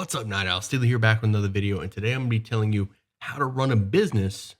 What's up, Night Owl? Steely here, back with another video, and today I'm going to be telling you how to run a business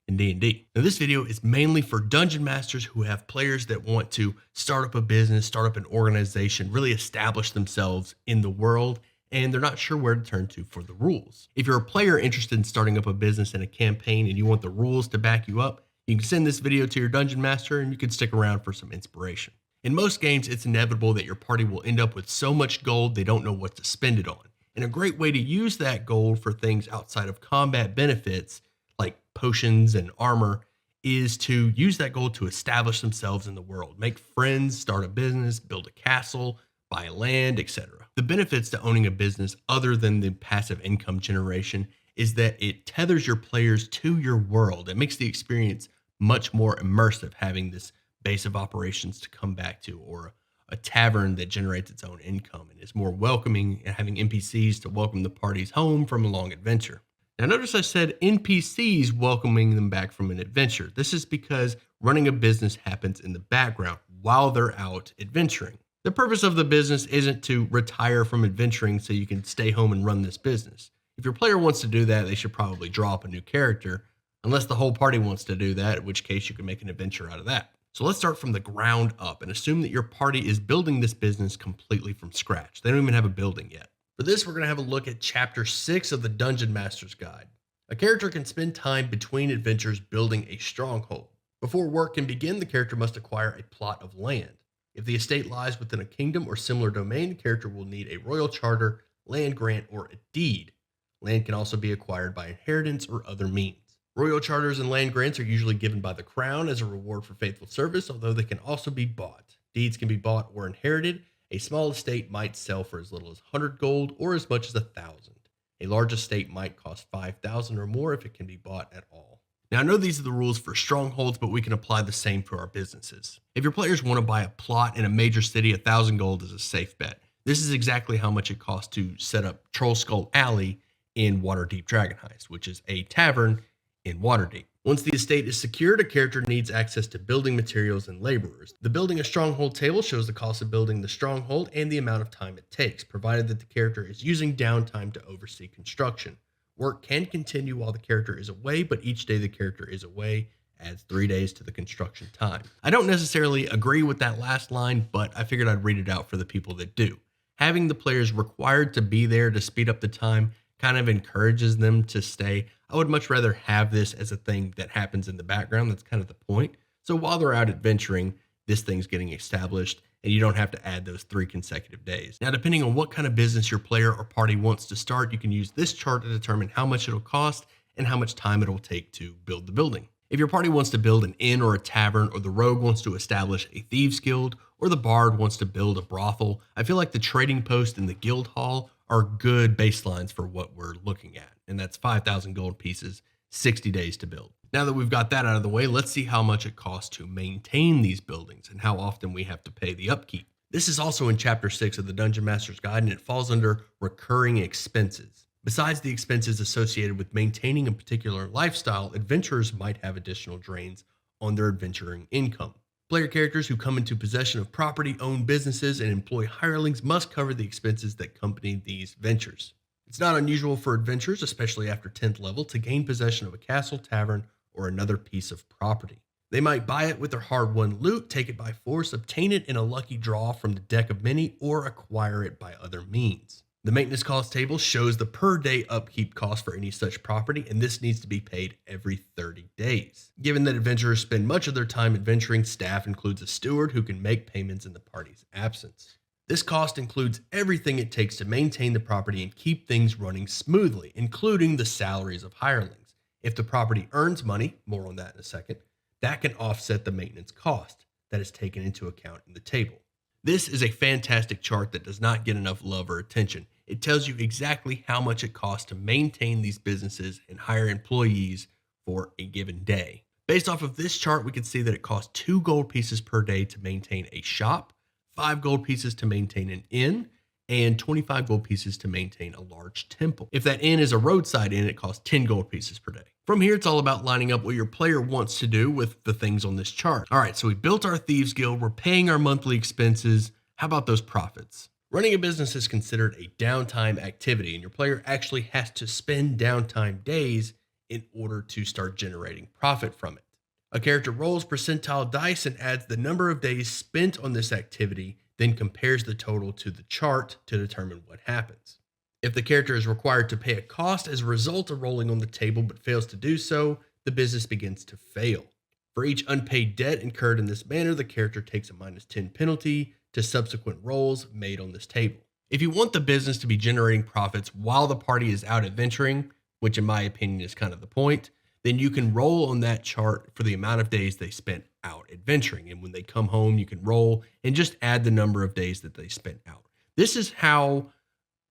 in D&D. Now, this video is mainly for dungeon masters who have players that want to start up a business, start up an organization, really establish themselves in the world, and they're not sure where to turn to for the rules. If you're a player interested in starting up a business and a campaign and you want the rules to back you up, you can send this video to your dungeon master and you can stick around for some inspiration. In most games, it's inevitable that your party will end up with so much gold they don't know what to spend it on. And a great way to use that gold for things outside of combat benefits, like potions and armor, is to use that gold to establish themselves in the world, make friends, start a business, build a castle, buy land, etc. The benefits to owning a business, other than the passive income generation, is that it tethers your players to your world. It makes the experience much more immersive, having this base of operations to come back to, or a tavern that generates its own income and is more welcoming, and having NPCs to welcome the parties home from a long adventure. Now, notice I said NPCs welcoming them back from an adventure. This is because running a business happens in the background while they're out adventuring. The purpose of the business isn't to retire from adventuring so you can stay home and run this business. If your player wants to do that, they should probably draw up a new character, unless the whole party wants to do that, in which case you can make an adventure out of that. So let's start from the ground up and assume that your party is building this business completely from scratch. They don't even have a building yet. For this, we're going to have a look at Chapter 6 of the Dungeon Master's Guide. A character can spend time between adventures building a stronghold. Before work can begin, the character must acquire a plot of land. If the estate lies within a kingdom or similar domain, the character will need a royal charter, land grant, or a deed. Land can also be acquired by inheritance or other means. Royal charters and land grants are usually given by the crown as a reward for faithful service, although they can also be bought. Deeds can be bought or inherited. A small estate might sell for as little as 100 gold or as much as 1,000. A large estate might cost 5,000 or more if it can be bought at all. Now, I know these are the rules for strongholds, but we can apply the same to our businesses. If your players want to buy a plot in a major city, 1,000 gold is a safe bet. This is exactly how much it costs to set up Troll Skull Alley in Waterdeep Dragon Heist, which is a tavern in Waterdeep. Once the estate is secured, a character needs access to building materials and laborers. The building a stronghold table shows the cost of building the stronghold and the amount of time it takes, provided that the character is using downtime to oversee construction. Work can continue while the character is away, but each day the character is away adds 3 days to the construction time. I don't necessarily agree with that last line, but I figured I'd read it out for the people that do. Having the players required to be there to speed up the time kind of encourages them to stay. I would much rather have this as a thing that happens in the background. That's kind of the point. So while they're out adventuring, this thing's getting established and you don't have to add those 3 consecutive days. Now, depending on what kind of business your player or party wants to start, you can use this chart to determine how much it'll cost and how much time it'll take to build the building. If your party wants to build an inn or a tavern, or the rogue wants to establish a thieves guild, or the bard wants to build a brothel, I feel like the trading post and the guild hall are good baselines for what we're looking at. And that's 5,000 gold pieces, 60 days to build. Now that we've got that out of the way, let's see how much it costs to maintain these buildings and how often we have to pay the upkeep. This is also in Chapter 6 of the Dungeon Master's Guide, and it falls under recurring expenses. Besides the expenses associated with maintaining a particular lifestyle, adventurers might have additional drains on their adventuring income. Player characters who come into possession of property, own businesses, and employ hirelings must cover the expenses that accompany these ventures. It's not unusual for adventurers, especially after 10th level, to gain possession of a castle, tavern, or another piece of property. They might buy it with their hard-won loot, take it by force, obtain it in a lucky draw from the deck of many, or acquire it by other means. The maintenance cost table shows the per-day upkeep cost for any such property, and this needs to be paid every 30 days. Given that adventurers spend much of their time adventuring, staff includes a steward who can make payments in the party's absence. This cost includes everything it takes to maintain the property and keep things running smoothly, including the salaries of hirelings. If the property earns money, more on that in a second, that can offset the maintenance cost that is taken into account in the table. This is a fantastic chart that does not get enough love or attention. It tells you exactly how much it costs to maintain these businesses and hire employees for a given day. Based off of this chart, we can see that it costs 2 gold pieces per day to maintain a shop, 5 gold pieces to maintain an inn, and 25 gold pieces to maintain a large temple. If that inn is a roadside inn, it costs 10 gold pieces per day. From here, it's all about lining up what your player wants to do with the things on this chart. All right, so we built our Thieves Guild. We're paying our monthly expenses. How about those profits? Running a business is considered a downtime activity, and your player actually has to spend downtime days in order to start generating profit from it. A character rolls percentile dice and adds the number of days spent on this activity, then compares the total to the chart to determine what happens. If the character is required to pay a cost as a result of rolling on the table but fails to do so, the business begins to fail. For each unpaid debt incurred in this manner, the character takes a -10 penalty to subsequent rolls made on this table. If you want the business to be generating profits while the party is out adventuring, which in my opinion is kind of the point, then you can roll on that chart for the amount of days they spent out adventuring. And when they come home, you can roll and just add the number of days that they spent out. This is how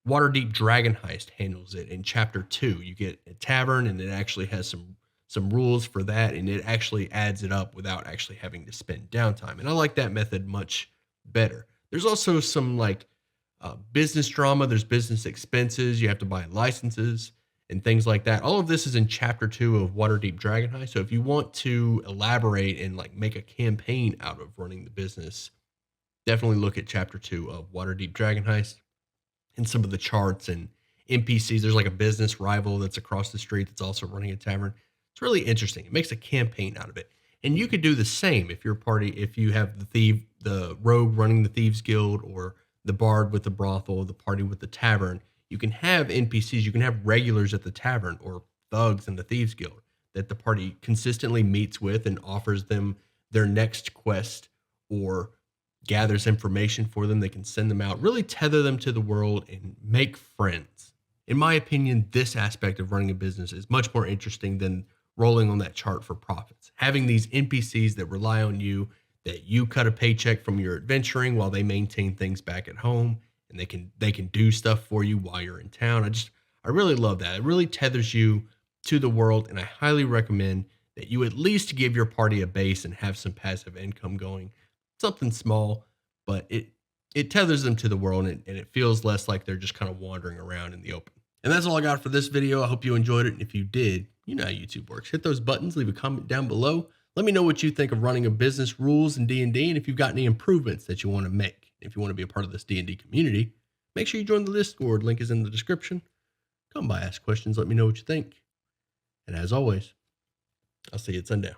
Waterdeep Dragon Heist handles it in chapter 2. You get a tavern and it actually has some rules for that, and it actually adds it up without actually having to spend downtime. And I like that method much better. There's also some business drama. There's business expenses. You have to buy licenses and things like that. All of this is in chapter 2 of Waterdeep Dragon Heist. So if you want to elaborate and make a campaign out of running the business, definitely look at chapter 2 of Waterdeep Dragon Heist and some of the charts and NPCs. There's a business rival that's across the street that's also running a tavern. It's really interesting. It makes a campaign out of it. And you could do the same if you have the rogue running the Thieves Guild, or the bard with the brothel, the party with the tavern. You can have NPCs, you can have regulars at the tavern, or thugs in the Thieves Guild that the party consistently meets with and offers them their next quest, or gathers information for them. They can send them out, really tether them to the world and make friends. In my opinion, this aspect of running a business is much more interesting than rolling on that chart for profits. Having these NPCs that rely on you, that you cut a paycheck from your adventuring while they maintain things back at home, and they can do stuff for you while you're in town. I really love that. It really tethers you to the world, and I highly recommend that you at least give your party a base and have some passive income going. Something small, but it tethers them to the world, and it feels less like they're just kind of wandering around in the open. And that's all I got for this video. I hope you enjoyed it. And if you did, you know how YouTube works. Hit those buttons, leave a comment down below. Let me know what you think of running a business, rules in D&D, and if you've got any improvements that you want to make. If you want to be a part of this D&D community, make sure you join the Discord. Link is in the description. Come by, ask questions, let me know what you think. And as always, I'll see you at sundown.